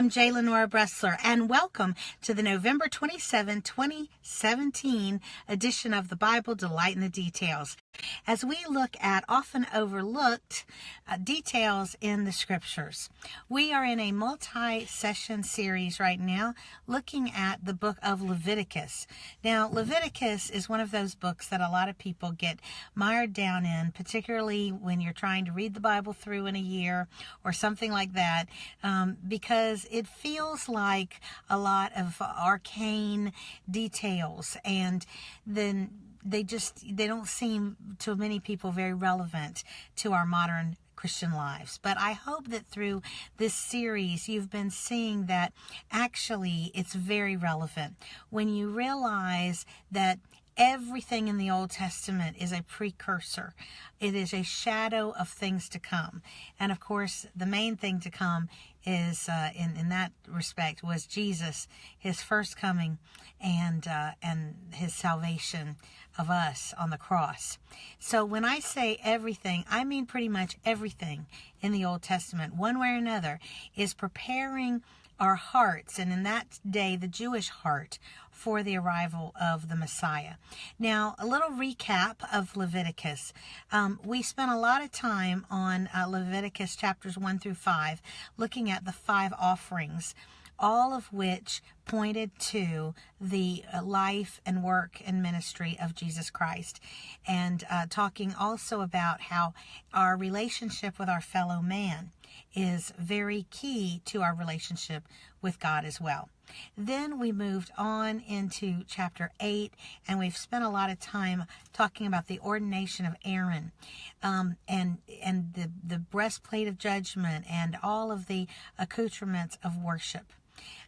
I'm J. Lenora Bressler, and welcome to the November 27, 2017 edition of the Bible Delight in the Details, as we look at often overlooked details in the Scriptures. We are in a multi-session series right now looking at the book of Leviticus. Now, Leviticus is one of those books that a lot of people get mired down in, particularly when you're trying to read the Bible through in a year or something like that, because it feels like a lot of arcane details, and then they don't seem to many people very relevant to our modern Christian lives. But I hope that through this series you've been seeing that actually it's very relevant when you realize that everything in the Old Testament is a precursor. It is a shadow of things to come. And of course, the main thing to come is, in that respect, was Jesus, his first coming, and his salvation of us on the cross. So when I say everything, I mean pretty much everything in the Old Testament, one way or another, is preparing our hearts, and in that day, the Jewish heart, for the arrival of the Messiah. Now, a little recap of Leviticus. We spent a lot of time on Leviticus chapters 1 through 5, looking at the 5 offerings, all of which pointed to the life and work and ministry of Jesus Christ, and talking also about how our relationship with our fellow man is very key to our relationship with God as well. Then we moved on into chapter 8, and we've spent a lot of time talking about the ordination of Aaron, and the breastplate of judgment, and all of the accoutrements of worship.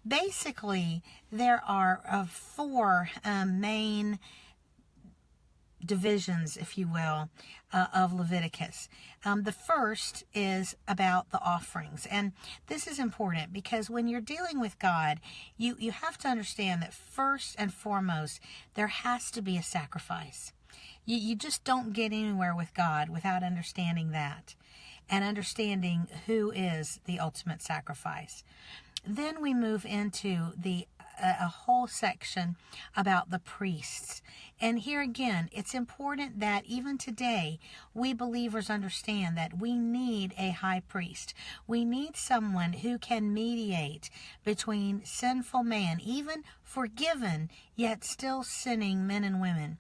Basically, there are 4 main divisions, if you will, of Leviticus. The first is about the offerings. And this is important because when you're dealing with God, you have to understand that first and foremost, there has to be a sacrifice. You just don't get anywhere with God without understanding that and understanding who is the ultimate sacrifice. Then we move into a whole section about the priests. And here again, it's important that even today, we believers understand that we need a high priest. We need someone who can mediate between sinful man, even forgiven, yet still sinning men and women,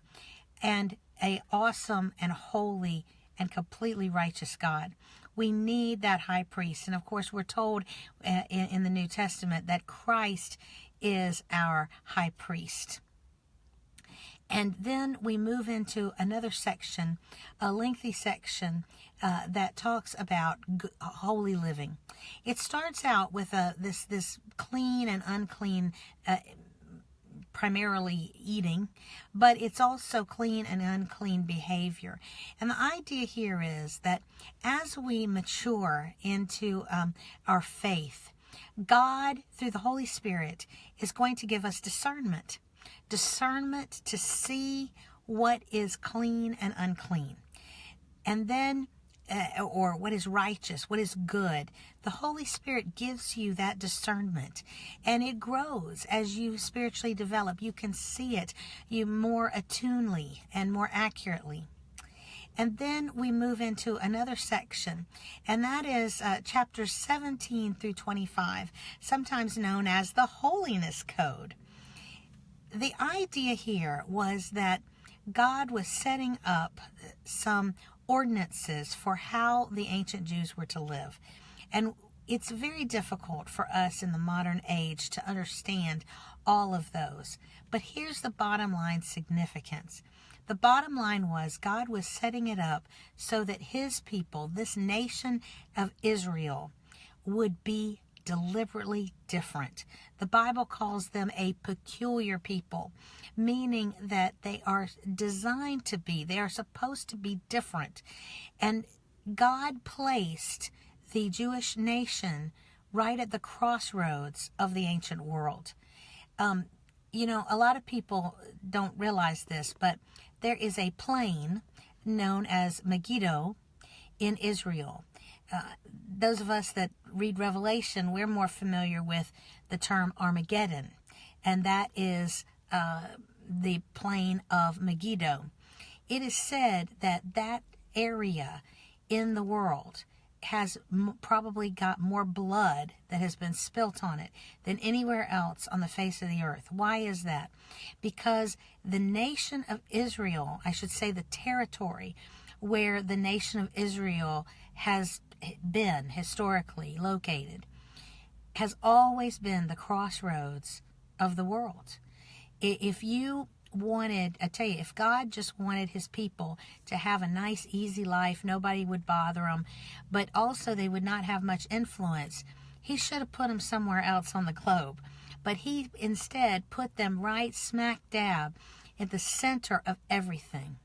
and an awesome and holy and completely righteous God. We need that high priest. And of course, we're told in the New Testament that Christ is our high priest. And then we move into another section, a lengthy section that talks about holy living. It starts out with this clean and unclean primarily eating, but it's also clean and unclean behavior. And the idea here is that as we mature into our faith, God, through the Holy Spirit, is going to give us discernment to see what is clean and unclean. And then or what is righteous, what is good. The Holy Spirit gives you that discernment, and it grows as you spiritually develop. You can see it more attunely and more accurately. And then we move into another section, and that is chapters 17 through 25, sometimes known as the Holiness Code. The idea here was that God was setting up some ordinances for how the ancient Jews were to live. And it's very difficult for us in the modern age to understand all of those. But here's the bottom line significance. The bottom line was God was setting it up so that his people, this nation of Israel, would be deliberately different. The Bible calls them a peculiar people, meaning that they are designed to be, they are supposed to be different. And God placed the Jewish nation right at the crossroads of the ancient world. A lot of people don't realize this, but there is a plain known as Megiddo in Israel. Those of us that read Revelation, we're more familiar with the term Armageddon, and that is the plain of Megiddo. It is said that that area in the world has probably got more blood that has been spilt on it than anywhere else on the face of the earth. Why is that? Because the nation of Israel, I should say the territory where the nation of Israel has been historically located, has always been the crossroads of the world. If you wanted, I tell you, if God just wanted his people to have a nice, easy life, nobody would bother them, but also they would not have much influence, he should have put them somewhere else on the globe. But he instead put them right smack dab at the center of everything.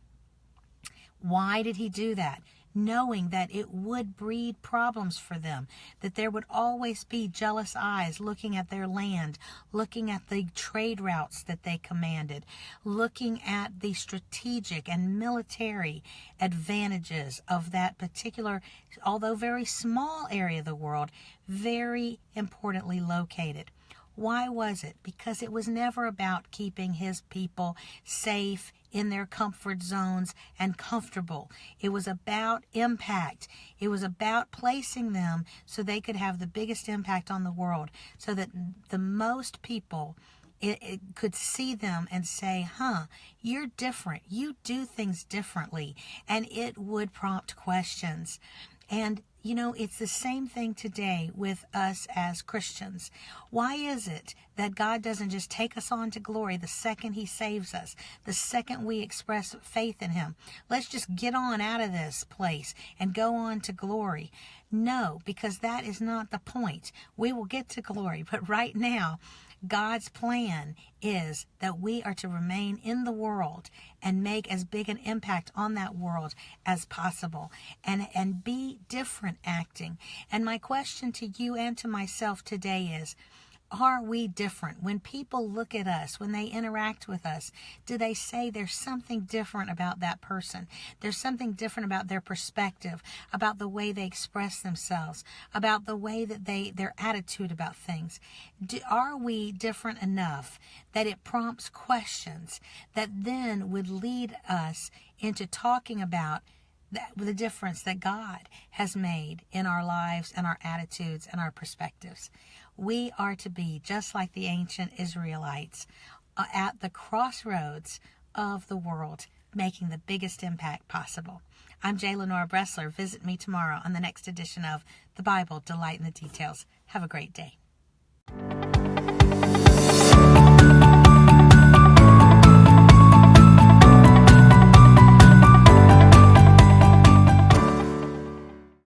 Why did he do that? Knowing that it would breed problems for them, that there would always be jealous eyes looking at their land, looking at the trade routes that they commanded, looking at the strategic and military advantages of that particular, although very small area of the world, very importantly located. Why was it? Because it was never about keeping his people safe in their comfort zones and comfortable. It was about impact. It was about placing them so they could have the biggest impact on the world, so that the most people it could see them and say, you're different. You do things differently. And it would prompt questions. And you know, it's the same thing today with us as Christians. Why is it that God doesn't just take us on to glory the second he saves us, the second we express faith in him? Let's just get on out of this place and go on to glory. No, because that is not the point. We will get to glory, but right now, God's plan is that we are to remain in the world and make as big an impact on that world as possible, and be different acting. And my question to you and to myself today is, are we different? When people look at us, when they interact with us, do they say there's something different about that person? There's something different about their perspective, about the way they express themselves, about the way that their attitude about things. Are we different enough that it prompts questions that then would lead us into talking about the difference that God has made in our lives and our attitudes and our perspectives? We are to be just like the ancient Israelites at the crossroads of the world, making the biggest impact possible. I'm J. Lenora Bressler. Visit me tomorrow on the next edition of The Bible, Delight in the Details. Have a great day.